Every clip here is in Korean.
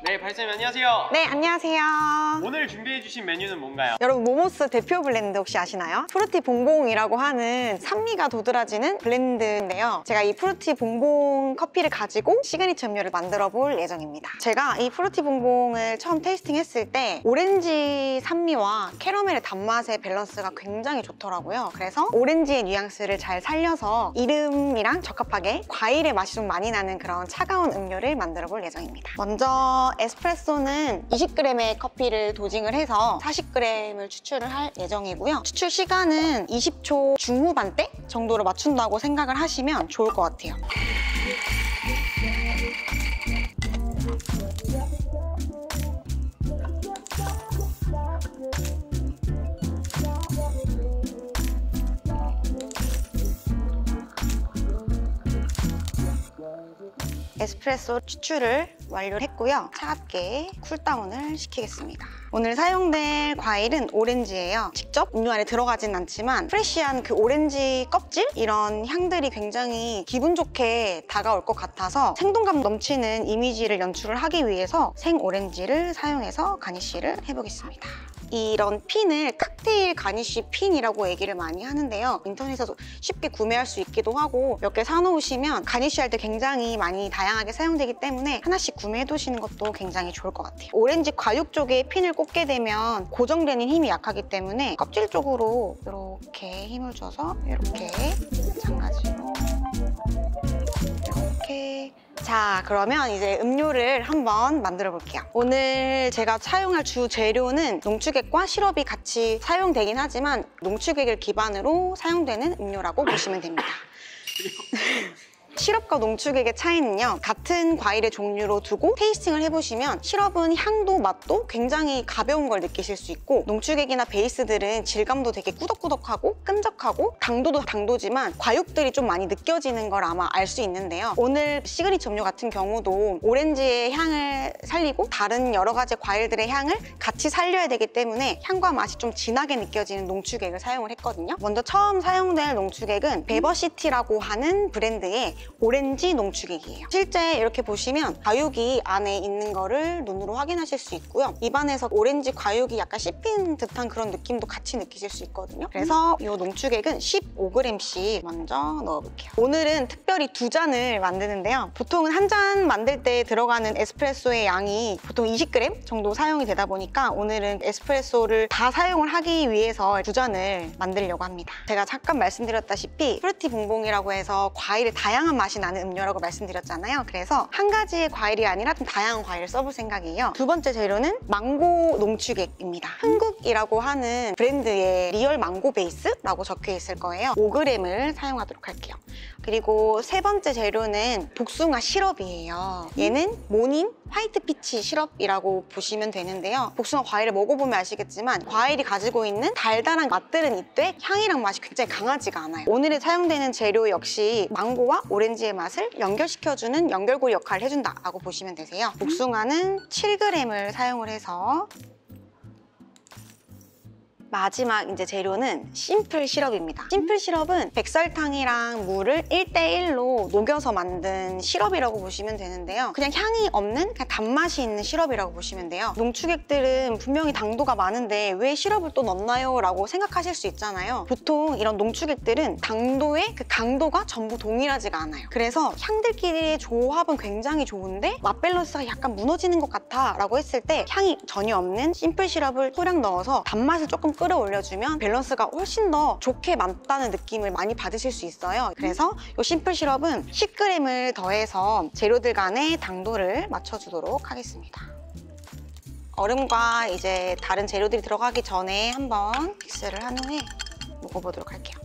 네, 발쌤 안녕하세요. 네, 안녕하세요. 오늘 준비해주신 메뉴는 뭔가요? 여러분, 모모스 대표 블렌드 혹시 아시나요? 프루티 봉봉이라고 하는 산미가 도드라지는 블렌드인데요. 제가 이 프루티 봉봉 커피를 가지고 시그니처 음료를 만들어 볼 예정입니다. 제가 이 프루티 봉봉을 처음 테이스팅했을 때 오렌지 산미와 캐러멜의 단맛의 밸런스가 굉장히 좋더라고요. 그래서 오렌지의 뉘앙스를 잘 살려서 이름이랑 적합하게 과일의 맛이 좀 많이 나는 그런 차가운 음료를 만들어 볼 예정입니다. 먼저 에스프레소는 20g의 커피를 도징을 해서 40g을 추출을 할 예정이고요. 추출 시간은 20초 중후반대 정도로 맞춘다고 생각을 하시면 좋을 것 같아요. 에스프레소 추출을 완료했고요. 차갑게 쿨다운을 시키겠습니다. 오늘 사용될 과일은 오렌지예요. 직접 음료 안에 들어가진 않지만 프레쉬한 그 오렌지 껍질? 이런 향들이 굉장히 기분 좋게 다가올 것 같아서 생동감 넘치는 이미지를 연출을 하기 위해서 생 오렌지를 사용해서 가니쉬를 해보겠습니다. 이런 핀을 칵테일 가니쉬 핀이라고 얘기를 많이 하는데요. 인터넷에서 쉽게 구매할 수 있기도 하고 몇 개 사놓으시면 가니쉬 할 때 굉장히 많이 다양하게 사용되기 때문에 하나씩 구매해 두시는 것도 굉장히 좋을 것 같아요. 오렌지 과육 쪽에 핀을 꽂게 되면 고정되는 힘이 약하기 때문에 껍질 쪽으로 이렇게 힘을 줘서 이렇게 마찬가지로 이렇게. 자, 그러면 이제 음료를 한번 만들어 볼게요. 오늘 제가 사용할 주 재료는 농축액과 시럽이 같이 사용되긴 하지만 농축액을 기반으로 사용되는 음료라고 보시면 됩니다. 시럽과 농축액의 차이는요, 같은 과일의 종류로 두고 테이스팅을 해보시면 시럽은 향도 맛도 굉장히 가벼운 걸 느끼실 수 있고 농축액이나 베이스들은 질감도 되게 꾸덕꾸덕하고 끈적하고 당도도 당도지만 과육들이 좀 많이 느껴지는 걸 아마 알 수 있는데요. 오늘 시그니처 음료 같은 경우도 오렌지의 향을 살리고 다른 여러 가지 과일들의 향을 같이 살려야 되기 때문에 향과 맛이 좀 진하게 느껴지는 농축액을 사용을 했거든요. 먼저 처음 사용될 농축액은 베버시티라고 하는 브랜드의 오렌지 농축액이에요. 실제 이렇게 보시면 과육이 안에 있는 거를 눈으로 확인하실 수 있고요. 입안에서 오렌지 과육이 약간 씹힌 듯한 그런 느낌도 같이 느끼실 수 있거든요. 그래서 이 농축액은 15g씩 먼저 넣어볼게요. 오늘은 특별히 2잔을 만드는데요. 보통은 한 잔 만들 때 들어가는 에스프레소의 양이 보통 20g 정도 사용이 되다 보니까 오늘은 에스프레소를 다 사용을 하기 위해서 2잔을 만들려고 합니다. 제가 잠깐 말씀드렸다시피 프루티 봉봉이라고 해서 과일의 다양한 맛이 나는 음료라고 말씀드렸잖아요. 그래서 한 가지의 과일이 아니라 좀 다양한 과일을 써볼 생각이에요. 두 번째 재료는 망고 농축액입니다. 흥국이라고 하는 브랜드의 리얼 망고 베이스라고 적혀 있을 거예요. 5g을 사용하도록 할게요. 그리고 세 번째 재료는 복숭아 시럽이에요. 얘는 모닌 화이트 피치 시럽이라고 보시면 되는데요. 복숭아 과일을 먹어보면 아시겠지만 과일이 가지고 있는 달달한 맛들은 있되 향이랑 맛이 굉장히 강하지가 않아요. 오늘에 사용되는 재료 역시 망고와 오렌지의 맛을 연결시켜주는 연결고리 역할을 해준다고 보시면 되세요. 복숭아는 7g을 사용을 해서 마지막 이제 재료는 심플 시럽입니다. 심플 시럽은 백설탕이랑 물을 1:1로 녹여서 만든 시럽이라고 보시면 되는데요. 그냥 향이 없는 그냥 단맛이 있는 시럽이라고 보시면 돼요. 농축액들은 분명히 당도가 많은데 왜 시럽을 또 넣나요? 라고 생각하실 수 있잖아요. 보통 이런 농축액들은 당도의 그 강도가 전부 동일하지가 않아요. 그래서 향들끼리의 조합은 굉장히 좋은데 맛 밸런스가 약간 무너지는 것 같아 라고 했을 때 향이 전혀 없는 심플 시럽을 소량 넣어서 단맛을 조금 끌어올려주면 밸런스가 훨씬 더 좋게 맞다는 느낌을 많이 받으실 수 있어요. 그래서 이 심플 시럽은 10g을 더해서 재료들 간의 당도를 맞춰주도록 하겠습니다. 얼음과 이제 다른 재료들이 들어가기 전에 한번 믹스를 한 후에 먹어보도록 할게요.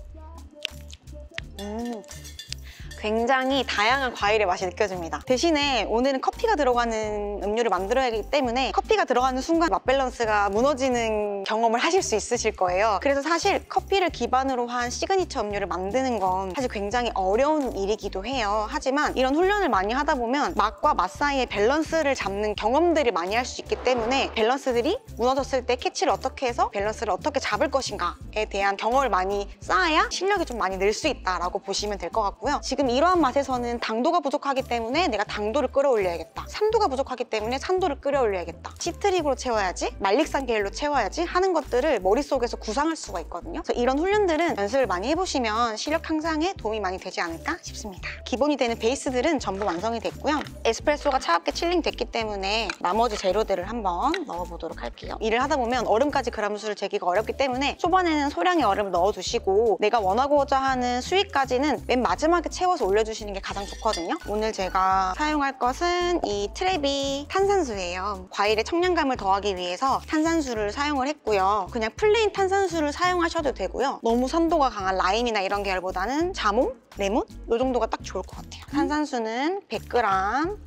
굉장히 다양한 과일의 맛이 느껴집니다. 대신에 오늘은 커피가 들어가는 음료를 만들어야 하기 때문에 커피가 들어가는 순간 맛 밸런스가 무너지는 경험을 하실 수 있으실 거예요. 그래서 사실 커피를 기반으로 한 시그니처 음료를 만드는 건 사실 굉장히 어려운 일이기도 해요. 하지만 이런 훈련을 많이 하다 보면 맛과 맛 사이의 밸런스를 잡는 경험들을 많이 할 수 있기 때문에 밸런스들이 무너졌을 때 캐치를 어떻게 해서 밸런스를 어떻게 잡을 것인가에 대한 경험을 많이 쌓아야 실력이 좀 많이 늘 수 있다라고 보시면 될 것 같고요. 지금 이 이러한 맛에서는 당도가 부족하기 때문에 내가 당도를 끌어올려야겠다. 산도가 부족하기 때문에 산도를 끌어올려야겠다. 시트릭으로 채워야지, 말릭산 계열로 채워야지 하는 것들을 머릿속에서 구상할 수가 있거든요. 그래서 이런 훈련들은 연습을 많이 해보시면 실력 향상에 도움이 많이 되지 않을까 싶습니다. 기본이 되는 베이스들은 전부 완성이 됐고요. 에스프레소가 차갑게 칠링 됐기 때문에 나머지 재료들을 한번 넣어보도록 할게요. 일을 하다 보면 얼음까지 그람수를 재기가 어렵기 때문에 초반에는 소량의 얼음을 넣어두시고 내가 원하고자 하는 수위까지는 맨 마지막에 채워서 올려주시는 게 가장 좋거든요. 오늘 제가 사용할 것은 이 트레비 탄산수예요. 과일의 청량감을 더하기 위해서 탄산수를 사용을 했고요. 그냥 플레인 탄산수를 사용하셔도 되고요. 너무 산도가 강한 라임이나 이런 계열보다는 자몽, 레몬? 이 정도가 딱 좋을 것 같아요. 탄산수는 100g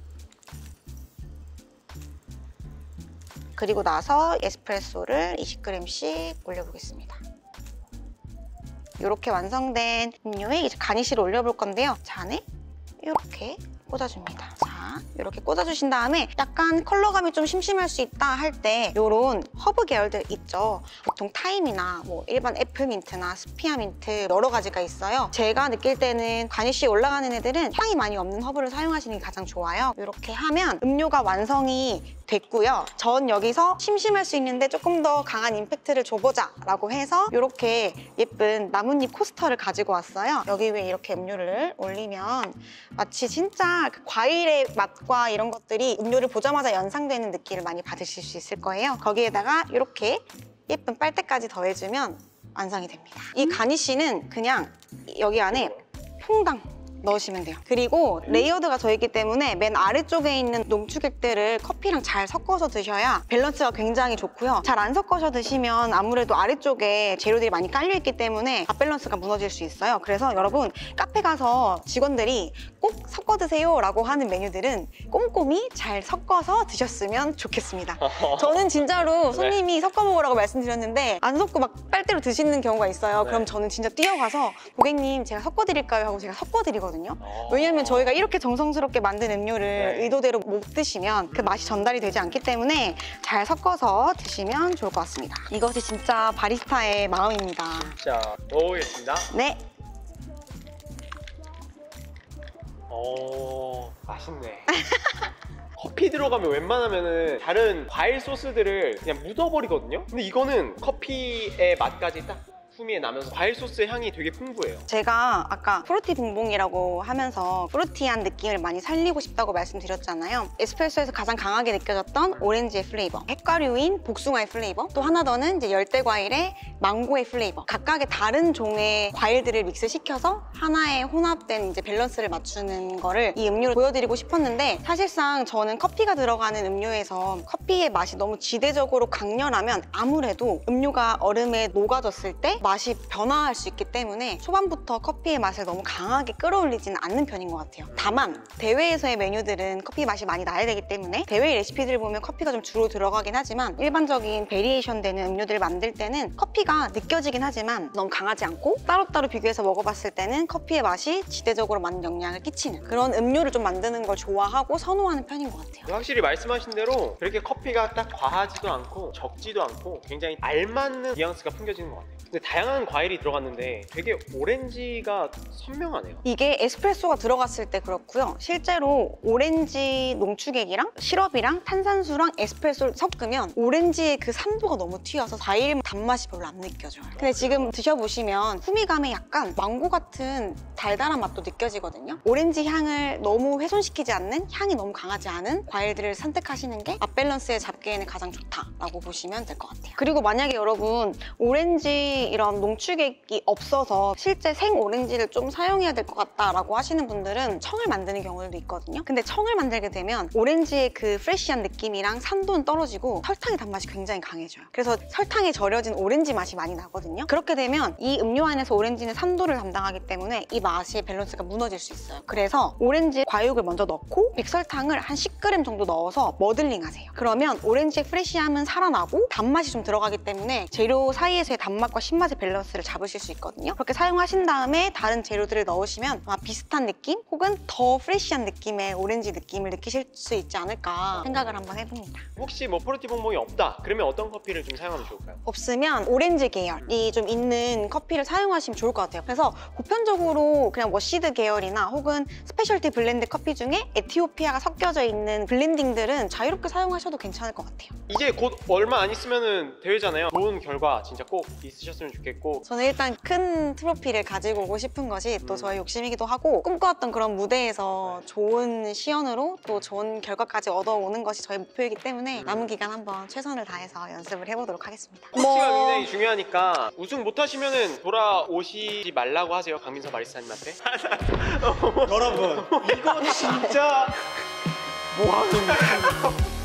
그리고 나서 에스프레소를 20g씩 올려보겠습니다. 이렇게 완성된 음료에 이제 가니쉬를 올려볼 건데요. 잔에 이렇게 꽂아줍니다. 자, 이렇게 꽂아주신 다음에 약간 컬러감이 좀 심심할 수 있다 할 때 이런 허브 계열들 있죠. 보통 타임이나 뭐 일반 애플민트나 스피아민트 여러 가지가 있어요. 제가 느낄 때는 가니쉬에 올라가는 애들은 향이 많이 없는 허브를 사용하시는 게 가장 좋아요. 이렇게 하면 음료가 완성이 됐고요. 전 여기서 심심할 수 있는데 조금 더 강한 임팩트를 줘보자 라고 해서 이렇게 예쁜 나뭇잎 코스터를 가지고 왔어요. 여기 위에 이렇게 음료를 올리면 마치 진짜 그 과일의 맛과 이런 것들이 음료를 보자마자 연상되는 느낌을 많이 받으실 수 있을 거예요. 거기에다가 이렇게 예쁜 빨대까지 더해주면 완성이 됩니다. 이 가니쉬는 그냥 여기 안에 퐁당 넣으시면 돼요. 그리고 레이어드가 져 있기 때문에 맨 아래쪽에 있는 농축액들을 커피랑 잘 섞어서 드셔야 밸런스가 굉장히 좋고요. 잘 안 섞어서 드시면 아무래도 아래쪽에 재료들이 많이 깔려있기 때문에 맛 밸런스가 무너질 수 있어요. 그래서 여러분 카페 가서 직원들이 꼭 섞어 드세요 라고 하는 메뉴들은 꼼꼼히 잘 섞어서 드셨으면 좋겠습니다. 저는 진짜로 손님이 섞어 먹으라고 말씀드렸는데 안 섞고 막 빨대로 드시는 경우가 있어요. 그럼 저는 진짜 뛰어가서 고객님 제가 섞어 드릴까요? 하고 제가 섞어 드리거든요. 왜냐면 저희가 이렇게 정성스럽게 만든 음료를 의도대로 못 드시면 그 맛이 전달이 되지 않기 때문에 잘 섞어서 드시면 좋을 것 같습니다. 이것이 진짜 바리스타의 마음입니다. 자, 넣어보겠습니다. 네. 오, 맛있네. 커피 들어가면 웬만하면은 다른 과일 소스들을 그냥 묻어버리거든요? 근데 이거는 커피의 맛까지 딱 풍미에 나면서 과일 소스의 향이 되게 풍부해요. 제가 아까 프루티 붕붕이라고 하면서 프루티한 느낌을 많이 살리고 싶다고 말씀드렸잖아요. 에스프레소에서 가장 강하게 느껴졌던 오렌지의 플레이버, 핵과류인 복숭아의 플레이버, 또 하나 더는 이제 열대 과일의 망고의 플레이버. 각각의 다른 종의 과일들을 믹스시켜서 하나의 혼합된 이제 밸런스를 맞추는 거를 이 음료로 보여드리고 싶었는데 사실상 저는 커피가 들어가는 음료에서 커피의 맛이 너무 지대적으로 강렬하면 아무래도 음료가 얼음에 녹아졌을 때 맛이 변화할 수 있기 때문에 초반부터 커피의 맛을 너무 강하게 끌어올리지는 않는 편인 것 같아요. 다만 대회에서의 메뉴들은 커피 맛이 많이 나야 되기 때문에 대회 레시피들 보면 커피가 좀 주로 들어가긴 하지만 일반적인 베리에이션 되는 음료들을 만들 때는 커피가 느껴지긴 하지만 너무 강하지 않고 따로따로 비교해서 먹어봤을 때는 커피의 맛이 지대적으로 많은 영향을 끼치는 그런 음료를 좀 만드는 걸 좋아하고 선호하는 편인 것 같아요. 확실히 말씀하신 대로 그렇게 커피가 딱 과하지도 않고 적지도 않고 굉장히 알맞는 뉘앙스가 풍겨지는 것 같아요. 근데 다양한 과일이 들어갔는데 되게 오렌지가 선명하네요. 이게 에스프레소가 들어갔을 때 그렇고요. 실제로 오렌지 농축액이랑 시럽이랑 탄산수랑 에스프레소를 섞으면 오렌지의 그 산도가 너무 튀어서 과일 단맛이 별로 안 느껴져요. 근데 지금 드셔보시면 후미감에 약간 망고 같은 달달한 맛도 느껴지거든요. 오렌지 향을 너무 훼손시키지 않는, 향이 너무 강하지 않은 과일들을 선택하시는 게 맛 밸런스에 잡기에는 가장 좋다라고 보시면 될 것 같아요. 그리고 만약에 여러분 오렌지 이런 농축액이 없어서 실제 생 오렌지를 좀 사용해야 될 것 같다라고 하시는 분들은 청을 만드는 경우도 있거든요. 근데 청을 만들게 되면 오렌지의 그 프레쉬한 느낌이랑 산도는 떨어지고 설탕의 단맛이 굉장히 강해져요. 그래서 설탕에 절여진 오렌지 맛이 많이 나거든요. 그렇게 되면 이 음료 안에서 오렌지는 산도를 담당하기 때문에 이 맛의 밸런스가 무너질 수 있어요. 그래서 오렌지 과육을 먼저 넣고 백설탕을 한 10g 정도 넣어서 머들링 하세요. 그러면 오렌지의 프레쉬함은 살아나고 단맛이 좀 들어가기 때문에 재료 사이에서의 단맛과 신맛의 밸런스를 잡으실 수 있거든요. 그렇게 사용하신 다음에 다른 재료들을 넣으시면 아마 비슷한 느낌 혹은 더 프레쉬한 느낌의 오렌지 느낌을 느끼실 수 있지 않을까 생각을 한번 해봅니다. 혹시 뭐 포르티 봉봉이 없다 그러면 어떤 커피를 좀 사용하면 좋을까요? 없으면 오렌지 계열이 좀 있는 커피를 사용하시면 좋을 것 같아요. 그래서 보편적으로 그냥 워시드 계열이나 혹은 스페셜티 블렌드 커피 중에 에티오피아가 섞여져 있는 블렌딩들은 자유롭게 사용하셔도 괜찮을 것 같아요. 이제 곧 얼마 안 있으면은 대회잖아요. 좋은 결과 진짜 꼭 있으셨으면 좋겠고. 저는 일단 큰 트로피를 가지고 오고 싶은 것이 또 저의 욕심이기도 하고 꿈꿔왔던 그런 무대에서 좋은 시연으로 또 좋은 결과까지 얻어오는 것이 저의 목표이기 때문에 남은 기간 한번 최선을 다해서 연습을 해보도록 하겠습니다. 코치가 굉장히 중요하니까 우승 못하시면은 돌아오시지 말라고 하세요. 강민서 바리스타님한테. 여러분 이거 진짜 뭐 하는 거야?